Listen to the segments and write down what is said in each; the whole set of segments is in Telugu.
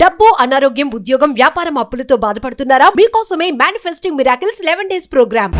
డబ్బు, అనారోగ్యం, ఉద్యోగం, వ్యాపారం, అప్పులతో బాధపడుతున్నారా? మీకోసమే మేనిఫెస్టింగ్ మిరాకిల్స్ 11 days ప్రోగ్రామ్.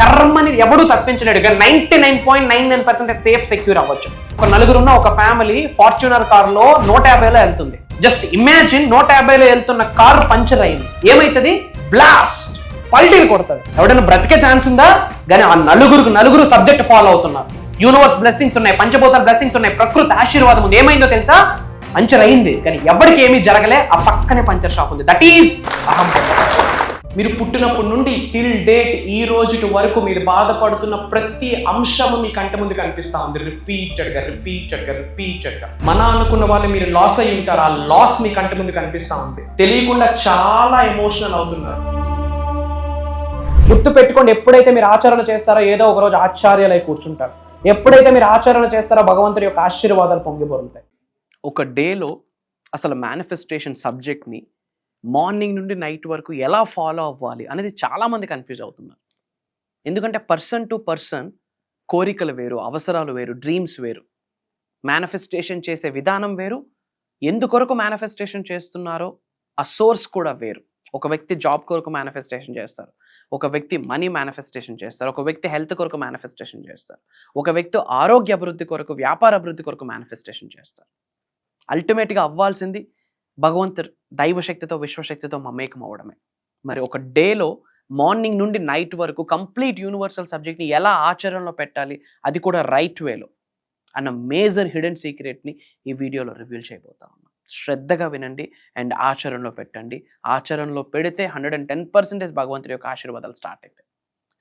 కర్మని ఎవడు తప్పించలేడుగా 99.99% సేఫ్ సెక్యూర్ అవ్వచ్చు. ఒక నలుగురున్న ఒక ఫ్యామిలీ ఫార్చునర్ కారులో 150లో వెళ్తుంది. జస్ట్ ఇమాజిన్ 150లో వెళ్తున్న కారు పంచర్ అయింది. ఏమైతుంది? బ్లాస్ట్, పల్టీలు కొడుతుంది. ఎవడైనా బ్రతికే ఛాన్స్ ఉందా? కానీ ఆ నలుగురు సబ్జెక్ట్ ఫాలో అవుతున్నారు. యూనివర్స్ బ్లెస్సింగ్స్ ఉన్నాయి, పంచభూతాల బ్లెస్సింగ్స్ ఉన్నాయి, ప్రకృతి ఆశీర్వాదం ఉంది. ఏమైందో తెలుసా? పంచర్ అయింది, కానీ ఎవరికి ఏమీ జరగలే. ఆ పక్కనే పంచర్ షాప్ ఉంది. దట్ ఈజ్ అహం. మీరు పుట్టినప్పటి నుండి టిల్ డేట్ ఈ రోజు వరకు మీరు బాధపడుతున్న ప్రతి అంశము మీ కంటి ముందు కనిపిస్తా ఉంది. రిపీటెడ్గా మన అనుకున్న వాళ్ళు మీరు లాస్ అయ్యి ఉంటారు. ఆ లాస్ మీ కంటి ముందు కనిపిస్తా ఉంది. తెలియకుండా చాలా ఎమోషనల్ అవుతున్నారు. గుర్తు పెట్టుకోండి, ఎప్పుడైతే మీరు ఆచరణ చేస్తారో ఏదో ఒక రోజు ఆశ్చర్యాలై కూర్చుంటారు. ఎప్పుడైతే మీరు ఆచరణ చేస్తారో భగవంతుడి యొక్క ఆశీర్వాదాలు పొంగిపోతాయి. ఒక డేలో అసలు మేనిఫెస్టేషన్ సబ్జెక్ట్ని మార్నింగ్ నుండి నైట్ వరకు ఎలా ఫాలో అవ్వాలి అనేది చాలామంది కన్ఫ్యూజ్ అవుతున్నారు. ఎందుకంటే పర్సన్ టు పర్సన్ కోరికలు వేరు, అవసరాలు వేరు, డ్రీమ్స్ వేరు. మేనిఫెస్టేషన్ చేసే విధానం వేరు. ఎందుకొరకు మేనిఫెస్టేషన్ చేస్తున్నారో ఆ సోర్స్ కూడా వేరు. ఒక వ్యక్తి జాబ్ కొరకు మేనిఫెస్టేషన్ చేస్తారు, ఒక వ్యక్తి మనీ మేనిఫెస్టేషన్ చేస్తారు, ఒక వ్యక్తి హెల్త్ కొరకు మేనిఫెస్టేషన్ చేస్తారు, ఒక వ్యక్తి ఆరోగ్య అభివృద్ధి కొరకు, వ్యాపార అభివృద్ధి కొరకు మేనిఫెస్టేషన్ చేస్తారు. అల్టిమేట్గా అవ్వాల్సింది భగవంతుడు దైవశక్తితో, విశ్వశక్తితో మమేకం అవ్వడమే. మరి ఒక డేలో మార్నింగ్ నుండి నైట్ వరకు కంప్లీట్ యూనివర్సల్ సబ్జెక్ట్ని ఎలా ఆచరణలో పెట్టాలి, అది కూడా రైట్ వేలో అన్న మేజర్ హిడెన్ సీక్రెట్ని ఈ వీడియోలో రివీల్ చేయబోతా ఉన్నాం. శ్రద్ధగా వినండి అండ్ ఆచరణలో పెట్టండి. ఆచరణలో పెడితే 110% భగవంతుడి యొక్క ఆశీర్వాదాలు స్టార్ట్ అవుతాయి.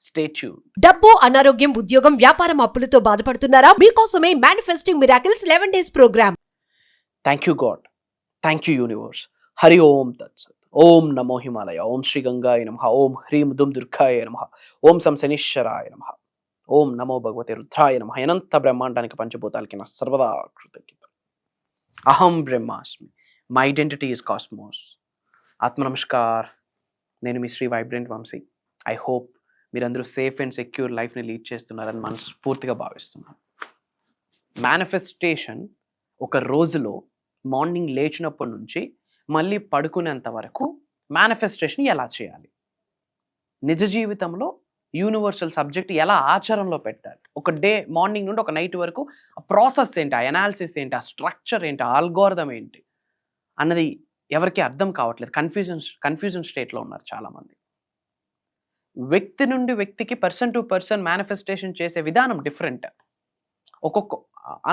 Stay tune. డబ్బు, అనారోగ్యం, ఉద్యోగం, వ్యాపారం, అప్పులతో బాధపడుతున్నారా? మీకోసమే manifesting miracles 11 days program. Thank you God, thank you universe. Hari Om తత్సత్. ఓం నమో హిమాలయ. ఓం శ్రీ గంగాయ నమః. ఓం హ్రీం దుమ్ దుర్గాయ నమః. ఓం సం శనీశ్వరాయ నమః. ఓం నమో భగవతే రుద్రాయ నమః. అనంత బ్రహ్మాండానికి పంచభూతాలకి నా సర్వదా కృతజ్ఞత. అహం బ్రహ్మాస్మి. My identity is cosmos. ఆత్మ నమస్కార్. నేను మీ Sri vibrant Vamsi. I hope మీరందరూ సేఫ్ అండ్ సెక్యూర్ లైఫ్ని లీడ్ చేస్తున్నారని మనస్ఫూర్తిగా భావిస్తున్నాను. మేనిఫెస్టేషన్ ఒక రోజులో మార్నింగ్ లేచినప్పటి నుంచి మళ్ళీ పడుకునేంత వరకు మేనిఫెస్టేషన్ ఎలా చేయాలి, నిజ జీవితంలో యూనివర్సల్ సబ్జెక్ట్ ఎలా ఆచరణలో పెట్టాలి, ఒక డే మార్నింగ్ నుండి ఒక నైట్ వరకు ఆ ప్రాసెస్ ఏంటి, ఆ ఎనాలిసిస్ ఏంటి, ఆ స్ట్రక్చర్ ఏంటి, ఆ ఆల్గోరిథం ఏంటి అన్నది ఎవరికి అర్థం కావట్లేదు. కన్ఫ్యూజన్ స్టేట్లో ఉన్నారు చాలామంది. వ్యక్తి నుండి వ్యక్తికి, పర్సన్ టు పర్సన్ మేనిఫెస్టేషన్ చేసే విధానం డిఫరెంట్.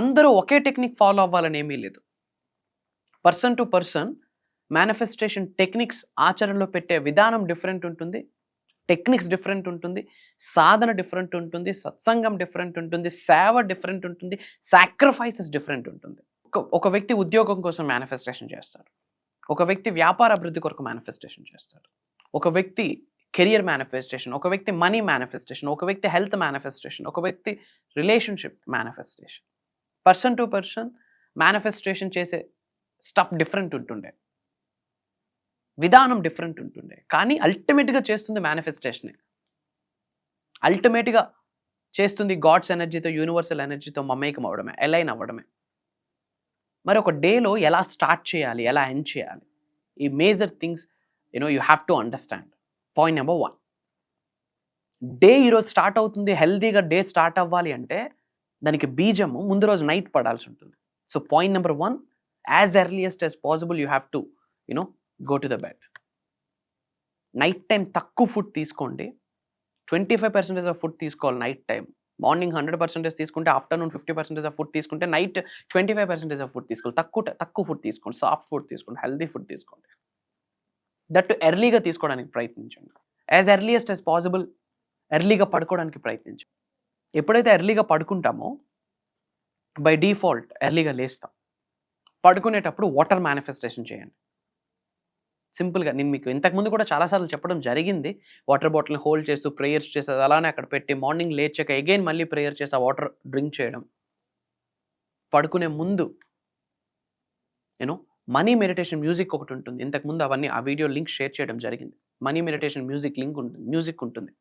అందరూ ఒకే టెక్నిక్ ఫాలో అవ్వాలని ఏమీ లేదు. Person to person manifestation techniques ఆచరణలో పెట్టే విధానం డిఫరెంట్ ఉంటుంది, టెక్నిక్స్ డిఫరెంట్ ఉంటుంది, సాధన డిఫరెంట్ ఉంటుంది, సత్సంగం డిఫరెంట్ ఉంటుంది, సేవ డిఫరెంట్ ఉంటుంది, సాక్రిఫైసెస్ డిఫరెంట్ ఉంటుంది. ఒక వ్యక్తి ఉద్యోగం కోసం మేనిఫెస్టేషన్ చేస్తాడు, ఒక వ్యక్తి వ్యాపార అభివృద్ధి కొరకు మేనిఫెస్టేషన్ చేస్తాడు, ఒక వ్యక్తి కెరియర్ మేనిఫెస్టేషన్, ఒక వ్యక్తి మనీ మేనిఫెస్టేషన్, ఒక వ్యక్తి హెల్త్ మేనిఫెస్టేషన్, ఒక వ్యక్తి relationship manifestation. Person to person manifestation చేసే స్టఫ్ డిఫరెంట్ ఉంటుండే, విధానం డిఫరెంట్ ఉంటుండే, కానీ అల్టిమేట్గా చేస్తుంది మేనిఫెస్టేషనే. అల్టిమేట్గా చేస్తుంది గాడ్స్ ఎనర్జీతో, యూనివర్సల్ ఎనర్జీతో మమేకం అవ్వడమే, అలైన్ అవ్వడమే. మరి ఒక డేలో ఎలా స్టార్ట్ చేయాలి, ఎలా ఎండ్ చేయాలి, ఈ major things you have to understand. Point number 1, day ఈరోజు స్టార్ట్ అవుతుంది, హెల్దీగా డే స్టార్ట్ అవ్వాలి అంటే దానికి బీజము ముందు రోజు నైట్ పడాల్సి ఉంటుంది. So point number 1, as earliest as possible you have to go to the bed. Night time తక్కువ ఫుడ్ తీసుకోండి. 25% ఆఫ్ ఫుడ్ తీసుకోవాలి నైట్ టైం. మార్నింగ్ 100% తీసుకుంటే ఆఫ్టర్నూన్ 50% ఆఫ్ ఫుడ్ తీసుకుంటే నైట్ 25% ఆఫ్ ఫుడ్ తీసుకోవాలి. తక్కువ ఫుడ్ తీసుకోండి, సాఫ్ట్ ఫుడ్ తీసుకోండి, హెల్దీ ఫుడ్ తీసుకోండి. దట్ ఎర్లీగా తీసుకోవడానికి ప్రయత్నించండి. యాజ్ ఎర్లియస్ట్ యాజ్ పాసిబుల్ ఎర్లీగా పడుకోవడానికి ప్రయత్నించండి. ఎప్పుడైతే ఎర్లీగా పడుకుంటామో బై డిఫాల్ట్ ఎర్లీగా లేస్తాం. పడుకునేటప్పుడు వాటర్ మేనిఫెస్టేషన్ చేయండి. సింపుల్గా నేను మీకు ఇంతకుముందు కూడా చాలాసార్లు చెప్పడం జరిగింది. వాటర్ బాటిల్ని హోల్డ్ చేస్తూ ప్రేయర్స్ చేసేది అలానే అక్కడ పెట్టి మార్నింగ్ లేచాక అగైన్ మళ్ళీ ప్రేయర్ చేసి ఆ వాటర్ డ్రింక్ చేయడం. పడుకునే ముందు యూనో మనీ మెడిటేషన్ మ్యూజిక్ ఒకటి ఉంటుంది. ఇంతకుముందు అవన్నీ ఆ వీడియో లింక్ షేర్ చేయడం జరిగింది. మనీ మెడిటేషన్ మ్యూజిక్ ఉంటుంది.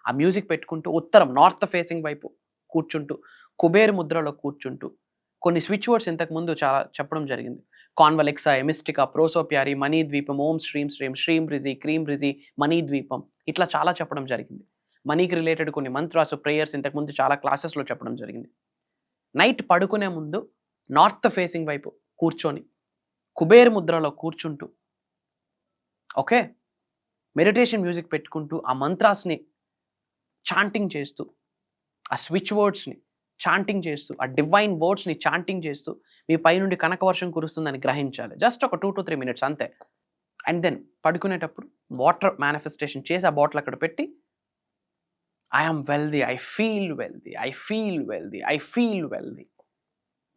ఆ మ్యూజిక్ పెట్టుకుంటూ ఉత్తరం నార్త్ ఫేసింగ్ వైపు కూర్చుంటూ కుబేర్ ముద్రలో కూర్చుంటూ కొన్ని స్విచ్ వర్డ్స్ ఇంతకుముందు చాలా చెప్పడం జరిగింది. కాన్వలెక్సా, ఎమిస్టికా, ప్రోసోప్యారి, మనీ ద్వీపం, ఓం శ్రీం శ్రీం, శ్రీం రిజి, క్రీం రిజి, మనీ ద్వీపం, ఇట్లా చాలా చెప్పడం జరిగింది. మనీకి రిలేటెడ్ కొన్ని మంత్రాసు, ప్రేయర్స్ ఇంతకుముందు చాలా క్లాసెస్లో చెప్పడం జరిగింది. నైట్ పడుకునే ముందు నార్త్ ఫేసింగ్ వైపు కూర్చొని కుబేర్ ముద్రలో కూర్చుంటూ ఓకే మెడిటేషన్ మ్యూజిక్ పెట్టుకుంటూ ఆ మంత్రాస్ని చాంటింగ్ చేస్తూ ఆ స్విచ్ వర్డ్స్ని చాంటింగ్ చేస్తూ ఆ డివైన్ వర్డ్స్ని చాంటింగ్ చేస్తూ మీ పైనుండి కనకవర్షం కురుస్తుందని గ్రహించాలి. జస్ట్ ఒక 2 to 3 minutes అంతే. అండ్ దెన్ పడుకునేటప్పుడు వాటర్ మేనిఫెస్టేషన్ చేసి ఆ బాటిల్ అక్కడ పెట్టి I'm wealthy, I feel wealthy, I feel wealthy, I feel wealthy,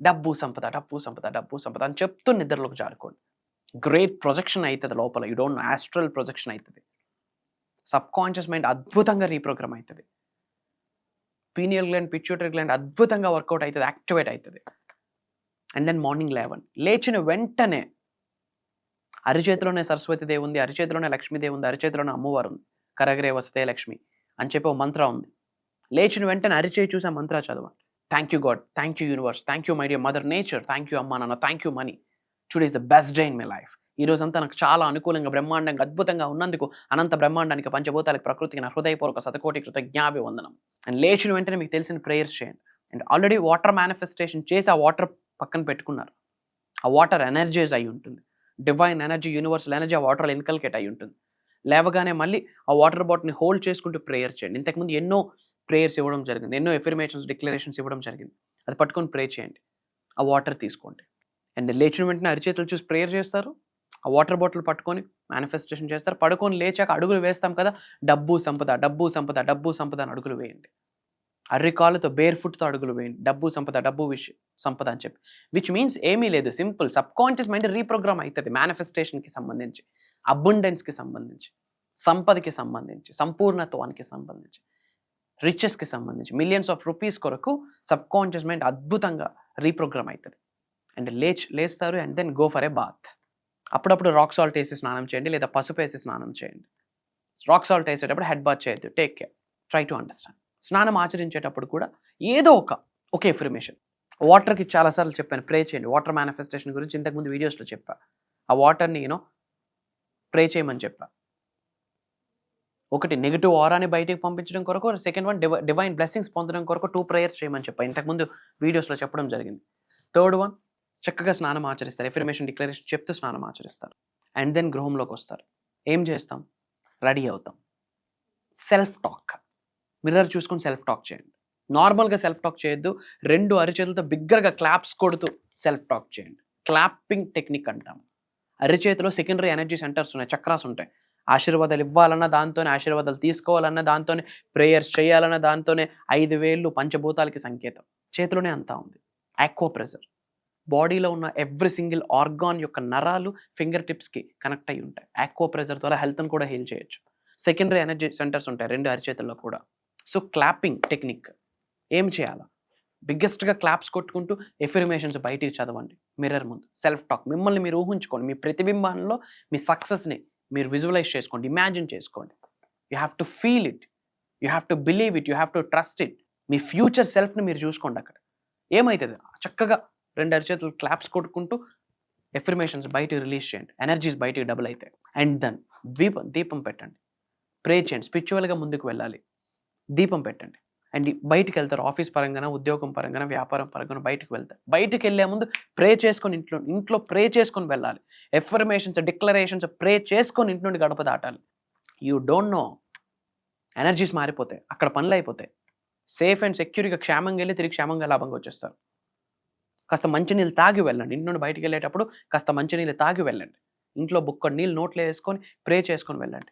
డబ్బు సంపద, డబ్బు సంపద, డబ్బు సంపద అని చెప్తూ నిద్రలోకి జారుకోండి. గ్రేట్ ప్రొజెక్షన్ అవుతుంది లోపల. You don't know, astral projection అవుతుంది. సబ్ కాన్షియస్ మైండ్ అద్భుతంగా రీప్రోగ్రామ్ అవుతుంది. పీనియల్ గ్లాండ్, పిట్యూటరీ గ్లాండ్ అద్భుతంగా వర్కౌట్ అవుతుంది, యాక్టివేట్ అవుతుంది. అండ్ దెన్ మార్నింగ్ 11 లేచిన వెంటనే అరిచేతిలోనే సరస్వతిదేవి ఉంది, అరిచేతిలోనే లక్ష్మీదేవి ఉంది, అరిచేతిలోనే అమ్మవారు ఉంది, కరగరే వసతే లక్ష్మి అని చెప్పి ఒక మంత్రం ఉంది. లేచిన వెంటనే అరిచేయి చూసి ఆ మంత్ర చదవండి. Thank you God, thank you universe, thank you my dear mother nature, thank you అమ్మా నాన్న, thank you money, today is the best day in my life. ఈ రోజంతా నాకు చాలా అనుకూలంగా, బ్రహ్మాండంగా, అద్భుతంగా ఉన్నందుకు అనంత బ్రహ్మాండానికి, పంచభూతాలకు, ప్రకృతికి నా హృదయపూర్వక శతకోటి కృతజ్ఞాభివందనం. అండ్ లేచిన వెంటనే మీకు తెలిసిన ప్రేయర్స్ చేయండి. అండ్ ఆల్రెడీ వాటర్ మేనిఫెస్టేషన్ చేసి ఆ వాటర్ పక్కన పెట్టుకున్నారు. ఆ వాటర్ ఎనర్జైజ్ అయి ఉంటుంది. డివైన్ ఎనర్జీ, యూనివర్సల్ ఎనర్జీ ఆ వాటర్లో ఇన్కల్కేట్ అయి ఉంటుంది. లేవగానే మళ్ళీ ఆ వాటర్ బాటిల్ని హోల్డ్ చేసుకుంటూ ప్రేయర్ చేయండి. ఇంతకుముందు ఎన్నో ప్రేయర్స్ ఇవ్వడం జరిగింది, ఎన్నో ఎఫర్మేషన్స్, డిక్లరేషన్స్ ఇవ్వడం జరిగింది. అది పట్టుకొని ప్రే చేయండి. ఆ వాటర్ తీసుకోండి. అండ్ లేచిన వెంటనే అరిచేతులు చూసి ప్రేయర్ చేస్తారు. ఆ వాటర్ బాటిల్ పట్టుకొని మేనిఫెస్టేషన్ చేస్తారు. పడుకొని లేచాక అడుగులు వేస్తాం కదా, డబ్బు సంపద, డబ్బు సంపద, డబ్బు సంపద అని అడుగులు వేయండి. అర్రికాళ్ళతో బేర్ ఫుట్తో అడుగులు వేయండి. డబ్బు సంపద, డబ్బు సంపద అని చెప్పి. విచ్ మీన్స్ ఏమీ లేదు, simple. Sub conscious mind reprogram అవుతుంది మేనిఫెస్టేషన్కి సంబంధించి, అబండెన్స్కి సంబంధించి, సంపదకి సంబంధించి, సంపూర్ణత్వానికి సంబంధించి, రిచెస్కి సంబంధించి, మిలియన్స్ ఆఫ్ రూపీస్ కొరకు సబ్ కాన్షియస్ మైండ్ అద్భుతంగా రీప్రోగ్రామ్ అవుతుంది. అండ్ లేస్తారు. And then go for a bath. అప్పుడప్పుడు రాక్ సాల్ట్ వేసి స్నానం చేయండి, లేదా పసుపు వేసి స్నానం చేయండి. రాక్ సాల్ట్ వేసేటప్పుడు హెడ్ బాత్ చేయొద్దు. Take care, try to understand. స్నానం ఆచరించేటప్పుడు కూడా ఏదో ఒక ఎఫర్మేషన్. వాటర్కి చాలాసార్లు చెప్పాను, ప్రే చేయండి. వాటర్ మేనిఫెస్టేషన్ గురించి ఇంతకుముందు వీడియోస్లో చెప్పా. ఆ వాటర్ని ప్రే చేయమని చెప్పా. ఒకటి నెగిటివ్ ఆరాని బయటికి పంపించడం కొరకు, సెకండ్ వన్ డివైన్ బ్లెస్సింగ్స్ పొందడం కొరకు 2 ప్రేయర్స్ చేయమని చెప్పా. ఇంతకుముందు వీడియోస్లో చెప్పడం జరిగింది. థర్డ్ వన్ చక్కగా స్నానం ఆచరిస్తారు. ఎఫర్మేషన్ డిక్లరేషన్ చెప్తూ స్నానం ఆచరిస్తారు. అండ్ దెన్ గృహంలోకి వస్తారు. ఏం చేస్తాం? రెడీ అవుతాం. సెల్ఫ్ టాక్, మిర్రర్ చూసుకొని సెల్ఫ్ టాక్ చేయండి. నార్మల్గా సెల్ఫ్ టాక్ చేయొద్దు. 2 అరిచేతులతో బిగ్గరగా క్లాప్స్ కొడుతూ సెల్ఫ్ టాక్ చేయండి. క్లాపింగ్ టెక్నిక్ అంటాం. అరిచేతిలో సెకండరీ ఎనర్జీ సెంటర్స్ ఉన్నాయి, చక్రాస్ ఉంటాయి. ఆశీర్వాదాలు ఇవ్వాలన్నా దాంతోనే, ఆశీర్వాదాలు తీసుకోవాలన్నా దాంతోనే, ప్రేయర్స్ చేయాలన్నా దాంతోనే. 5 వేళ్ళు పంచభూతాలకి సంకేతం. చేతిలోనే అంతా ఉంది. ఆక్వా ప్రెజర్, బాడీలో ఉన్న ఎవ్రీ సింగిల్ ఆర్గాన్ యొక్క నరాలు ఫింగర్ టిప్స్కి కనెక్ట్ అయి ఉంటాయి. ఆక్వా ప్రెజర్ ద్వారా హెల్త్ని కూడా హీల్ చేయొచ్చు. సెకండరీ ఎనర్జీ సెంటర్స్ ఉంటాయి 2 అరిచేతుల్లో కూడా. సో క్లాపింగ్ టెక్నిక్ ఏం చేయాలా? బిగ్గెస్ట్గా క్లాప్స్ కొట్టుకుంటూ ఎఫర్మేషన్స్ బయటికి చదవండి. మిర్రర్ ముందు సెల్ఫ్ టాక్. మిమ్మల్ని మీరు ఊహించుకోండి. మీ ప్రతిబింబాల్లో మీ సక్సెస్ని మీరు విజువలైజ్ చేసుకోండి, ఇమాజిన్ చేసుకోండి. You have to feel it, you have to believe it, you have to trust it. మీ ఫ్యూచర్ సెల్ఫ్ని మీరు చూసుకోండి. అక్కడ ఏమవుతుంది? చక్కగా 2 అరిచేతులు క్లాప్స్ కొట్టుకుంటూ ఎఫర్మేషన్స్ బయటికి రిలీజ్ చేయండి. ఎనర్జీస్ బయటికి డబుల్ అవుతాయి. అండ్ దెన్ దీపం పెట్టండి. ప్రే చేయండి. స్పిరిచువల్గా ముందుకు వెళ్ళాలి. దీపం పెట్టండి. అండ్ బయటికి వెళ్తారు. ఆఫీస్ పరంగా, ఉద్యోగం పరంగా, వ్యాపారం పరంగా బయటకు వెళ్తారు. బయటికి వెళ్ళే ముందు ప్రే చేసుకొని ఇంట్లో ప్రే చేసుకొని వెళ్ళాలి. ఎఫర్మేషన్స్, డిక్లరేషన్స్ ప్రే చేసుకొని ఇంటి నుండి గడప దాటాలి. యూ డోంట్ నో, ఎనర్జీస్ మారిపోతాయి, అక్కడ పనులు అయిపోతాయి. సేఫ్ అండ్ సెక్యూర్గా క్షేమంగా వెళ్ళి తిరిగి క్షేమంగా లాభంగా వచ్చేస్తారు. కాస్త మంచినీళ్ళు తాగి వెళ్ళండి. ఇంటి నుండి బయటికి వెళ్ళేటప్పుడు కాస్త మంచినీళ్ళు తాగి వెళ్ళండి. ఇంట్లో బుక్క నీళ్ళు నోట్లో వేసుకొని ప్రే చేసుకొని వెళ్ళండి.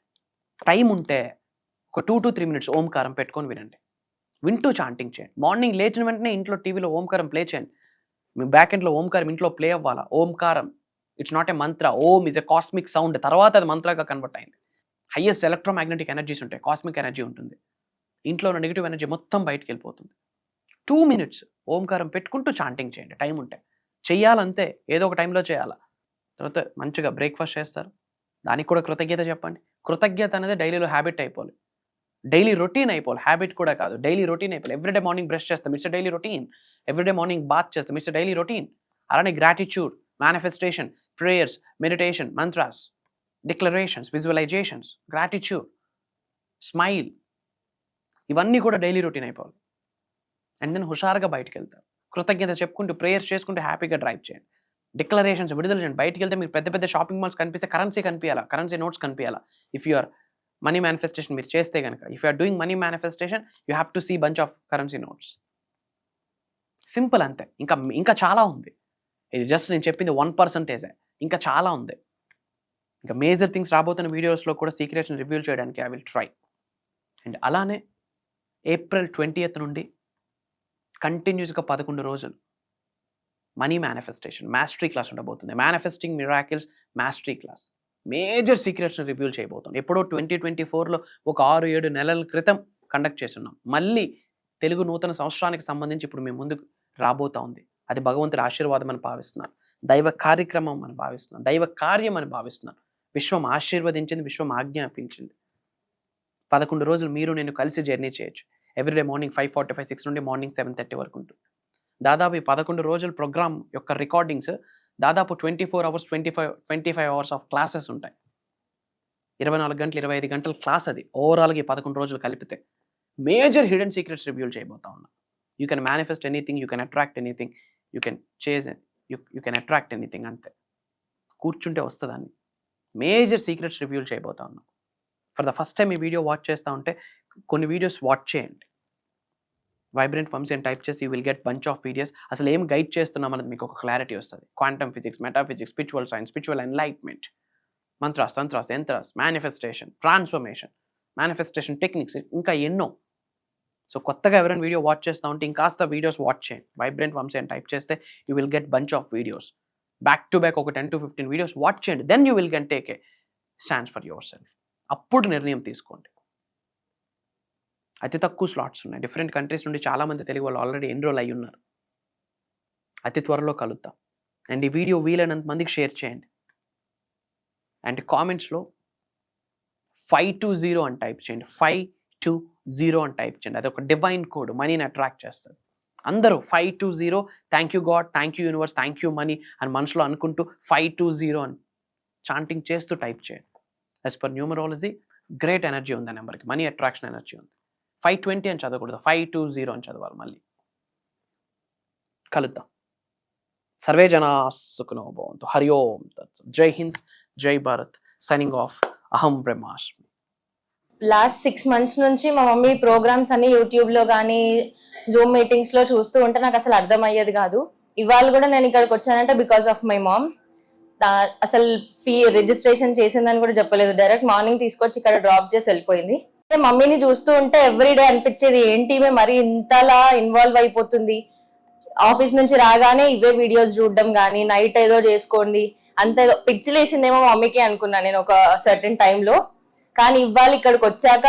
టైం ఉంటే ఒక 2 to 3 minutes ఓంకారం పెట్టుకొని వినండి. వింటూ చాంటింగ్ చేయండి. మార్నింగ్ లేచిన వెంటనే ఇంట్లో టీవీలో ఓంకారం ప్లే చేయండి. మీ బ్యాక్ ఎండ్లో ఓంకారం ఇంట్లో ప్లే అవ్వాలా. ఓంకారం it's not a Mantra. Om is a cosmic sound. తర్వాత అది మంత్రగా కన్వర్ట్ అయింది. హైయెస్ట్ ఎలక్ట్రోమాగ్నెటిక్ ఎనర్జీస్ ఉంటాయి, కాస్మిక్ ఎనర్జీ ఉంటుంది. ఇంట్లో ఉన్న నెగిటివ్ ఎనర్జీ మొత్తం బయటికి వెళ్ళిపోతుంది. 2 minutes ఓంకారం పెట్టుకుంటూ చాంటింగ్ చేయండి టైం ఉంటే. చెయ్యాలంతే, ఏదో ఒక టైంలో చేయాలా. తర్వాత మంచిగా బ్రేక్ఫాస్ట్ చేస్తారు, దానికి కూడా కృతజ్ఞత చెప్పండి. కృతజ్ఞత అనేది డైలీలో హ్యాబిట్ అయిపోవాలి, డైలీ రొటీన్ అయిపోవాలి, హ్యాబిట్ కూడా కాదు, డైలీ రొటీన్ అయిపోవాలి. ఎవ్రీడే మార్నింగ్ బ్రష్ చేస్తాం, it's daily routine. Everyday morning bath చేస్తాం, ఇట్స్ డైలీ రొటీన్. అలానే gratitude, manifestation, prayers, meditation, mantras, declarations, visualisations, gratitude, smile, ఇవన్నీ కూడా డైలీ రొటీన్ అయిపోవాలి. అండ్ దెన్ హుషారుగా బయటకు వెళ్తారు, కృతజ్ఞత చెప్పుకుంటూ ప్రేయర్స్ చేసుకుంటూ హ్యాపీగా డ్రైవ్ చేయండి. డిక్లరేషన్స్ విడుదల చేయండి. బయటికి వెళ్తే మీకు పెద్ద పెద్ద షాపింగ్ మాల్స్ కనిపిస్తే కరెన్సీ కనిపించాలా, కరెన్సీ నోట్స్ కనిపించాలా. If you are money manifestation మీరు చేస్తే కనుక, if you are doing money manifestation you have to see bunch of currency notes. Simple అంతే. ఇంకా చాలా ఉంది, ఇది జస్ట్ నేను చెప్పింది 1%. ఇంకా చాలా ఉంది. ఇంకా మేజర్ థింగ్స్ రాబోతున్న వీడియోస్లో కూడా సీక్రెట్స్ని రివ్యూ చేయడానికి ఐ విల్ ట్రై. అండ్ అలానే April 20th నుండి కంటిన్యూస్గా 11 రోజులు మనీ మేనిఫెస్టేషన్ మాస్టరీ క్లాస్ ఉండబోతుంది. Manifesting miracles mastery class, major సీక్రెట్స్ని రివ్యూ చేయబోతుంది. ఎప్పుడో 2024లో ఒక 6-7 నెలల క్రితం కండక్ట్ చేస్తున్నాం. మళ్ళీ తెలుగు నూతన సంవత్సరానికి సంబంధించి ఇప్పుడు మేము ముందుకు రాబోతా ఉంది. అది భగవంతుడి ఆశీర్వాదం అని భావిస్తున్నాను, దైవ కార్యక్రమం అని భావిస్తున్నాను, దైవ కార్యం అని భావిస్తున్నాను. విశ్వం ఆశీర్వదించింది, విశ్వం ఆజ్ఞాపించింది. 11 రోజులు మీరు నేను కలిసి జర్నీ చేయొచ్చు. ఎవ్రీడే మార్నింగ్ 5:45, 6 నుండి మార్నింగ్ 7:30 వరకు ఉంటుంది. దాదాపు ఈ 11 రోజుల ప్రోగ్రామ్ యొక్క రికార్డింగ్స్ దాదాపు 24 hours 25 hours ఆఫ్ క్లాసెస్ ఉంటాయి. 24 గంటలు 25 గంటల క్లాస్ అది ఓవరాల్గా 11 రోజులు కలిపితే. మేజర్ హిడెన్ సీక్రెట్స్ రివ్యూల్ చేయబోతా ఉన్నా. You can manifest anything, you can attract anything, you can chase, you can attract anything. అంతే, కూర్చుంటే వస్తుందని. మేజర్ సీక్రెట్స్ రివ్యూల్ చేయబోతా ఉన్నా. ఫర్ ద ఫస్ట్ టైం ఈ వీడియో వాచ్ చేస్తూ ఉంటే కొన్ని వీడియోస్ వాచ్ చేయండి. వైబ్రెంట్ వంశీ అని టైప్ చేస్తే you will get bunch of videos. అసలు ఏం గైడ్ చేస్తున్నాం అనేది మీకు ఒక క్లారిటీ వస్తుంది. Quantum physics, metaphysics, spiritual science, spiritual enlightenment, mantras, tantras, yantras, manifestation, transformation, manifestation techniques, ఇంకా ఎన్నో. సో కొత్తగా ఎవరైనా వీడియో వాచ్ చేస్తూ ఉంటే ఇంకాస్త వీడియోస్ వాచ్ చేయండి. వైబ్రెంట్ వంశీ అని టైప్ చేస్తే you will get bunch of videos. Back to back ఒక 10 to 15 వీడియోస్ వాచ్ చేయండి. Then you will can take a stands for yourself. అప్పుడు నిర్ణయం తీసుకోండి. అతి తక్కువ స్లాట్స్ ఉన్నాయి. డిఫరెంట్ కంట్రీస్ నుండి చాలామంది తెలుగు వాళ్ళు ఆల్రెడీ ఎన్రోల్ అయ్యి ఉన్నారు. అతి త్వరలో కలుద్దాం. అండ్ ఈ వీడియో వీలైనంత మందికి షేర్ చేయండి. అండ్ కామెంట్స్లో 520 అని టైప్ చేయండి. 520 అని టైప్ చేయండి. అది ఒక డివైన్ కోడ్, మనీని అట్రాక్ట్ చేస్తుంది. అందరూ 520 thank you God, thank you universe, thank you money అని మనసులో అనుకుంటూ 520 అని చాంటింగ్ చేస్తూ టైప్ చేయండి. As per numerology great energy ఉంది ఆ నెంబర్కి, మనీ అట్రాక్షన్ ఎనర్జీ ఉంది. 520 అని చదవకూడదు, 520 అని చదవాలి. మళ్ళీ కలుద్దాం. సర్వే జనా సుఖినో భవంతు. హరి ఓం తత్సత్. జై హింద్, జై భారత్. Signing off. అహం బ్రహ్మాస్మి. లాస్ట్ 6 months నుంచి మా మమ్మీ ప్రోగ్రామ్స్ అన్ని యూట్యూబ్లో కానీ జూమ్ మీటింగ్స్లో చూస్తూ ఉంటే నాకు అసలు అర్థమయ్యేది కాదు. ఇవాళ కూడా నేను ఇక్కడికి వచ్చానంటే బికాస్ ఆఫ్ మై మామ్. అసలు ఫీ రిజిస్ట్రేషన్ చేసిందని కూడా చెప్పలేదు, డైరెక్ట్ మార్నింగ్ తీసుకొచ్చి ఇక్కడ డ్రాప్ చేసి వెళ్ళిపోయింది. మమ్మీని చూస్తూ ఉంటే ఎవ్రీడే అనిపించేది ఏంటి మరి ఇంతలా ఇన్వాల్వ్ అయిపోతుంది. ఆఫీస్ నుంచి రాగానే ఇవే వీడియోస్ చూడడం కానీ, నైట్ ఏదో చేసుకోండి అంత ఏదో పిచ్చిలేసిందేమో మమ్మీకి అనుకున్నాను నేను ఒక సర్టెన్ టైంలో. కానీ ఇవాళ ఇక్కడికి వచ్చాక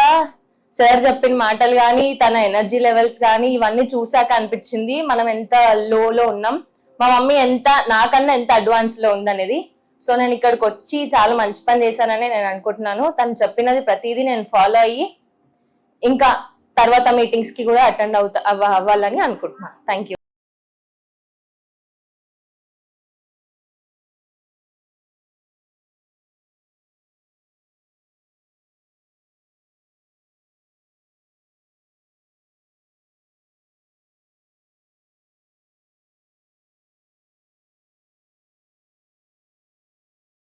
సార్ చెప్పిన మాటలు కానీ, తన ఎనర్జీ లెవెల్స్ కానీ ఇవన్నీ చూసాక అనిపించింది మనం ఎంత లోలో ఉన్నాం, మా మమ్మీ ఎంత నాకన్నా ఎంత అడ్వాన్స్ లో ఉందనేది. సో నేను ఇక్కడికి వచ్చి చాలా మంచి పని చేశానని నేను అనుకుంటున్నాను. తను చెప్పినది ప్రతిదీ నేను ఫాలో అయ్యి ఇంకా తర్వాత మీటింగ్స్ కి కూడా అటెండ్ అవ్వాలని అనుకుంటున్నాను. Thank you.